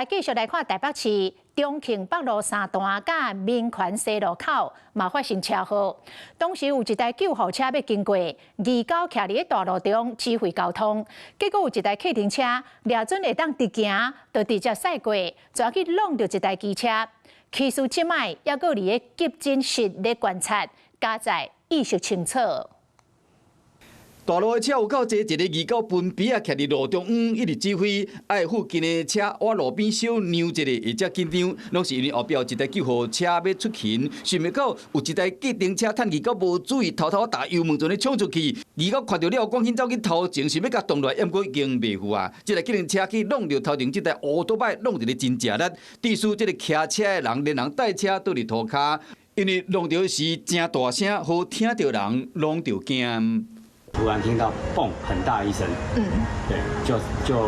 來繼續來看台北市中慶北路3段甲民權西路口嘛發生車禍，當時有一台救護車要經過，二狗徛伫大路中指揮交通，結果有一台客停車抓準會當直行，就直接駛過，抓去弄到一台機車。其實即擺還佫佇個急診室咧觀察，加在意識清楚。大路的車有夠濟，一個二狗分別徛佇路中央，一直指揮，愛附近的車往路邊小讓一下，會遮緊張，攏是因為後壁有一台救護車要出勤，想袂到有一台計程車趁二狗無注意，偷偷打油門就咧衝出去，二狗看到了，趕緊走去頭前，想要甲動落來，毋過已經袂赴啊！這台計程車去弄到頭前這台烏多擺，弄一個真正力，致使這個騎車的人連人帶車倒佇塗骹，因為弄到是真大聲，好聽到人攏着驚。突然聽到嘣很大一聲，對，就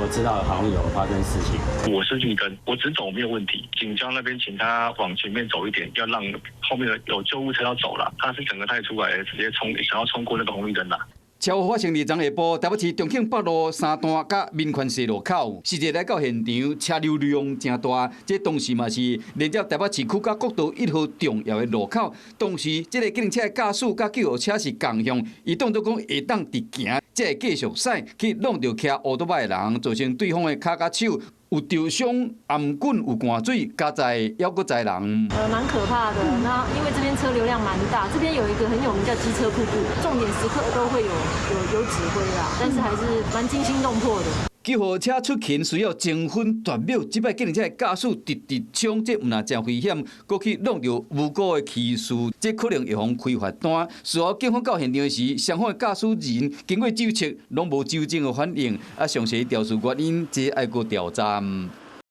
知道好像有發生事情。我是綠燈，我直走沒有問題。警交那邊請他往前面走一點，要讓後面有救護車要走了。他是整個太出來，直接想要衝過那個紅綠燈啦。車禍發生2日下晡，台北市中慶北路3段甲民權西路口，時節來到現場，車流量真大。這當時嘛是連接台北市區甲國道1號重要的路口。當時這個計程車的駕駛甲救護車是共向，伊當作講會當直行，才會繼續駛去弄到騎烏多擺的人，造成對方的腳甲手有著傷，頷管有灌水，加在還佫載人。蠻可怕的。那因為這邊車流量蠻大，這邊有一個很有名叫機車瀑布，重點時刻都會有指揮啦，但是還是蠻驚心動魄的。救護車出勤需要爭分奪秒，這擺計程車的駕駛直直衝，這毋但真危險，閣去弄到無辜的騎士，這可能會妨開罰單。隨後警方到現場時，相反的駕駛人經過偵測，攏無酒精的反應，詳細調查原因，這愛閣調查。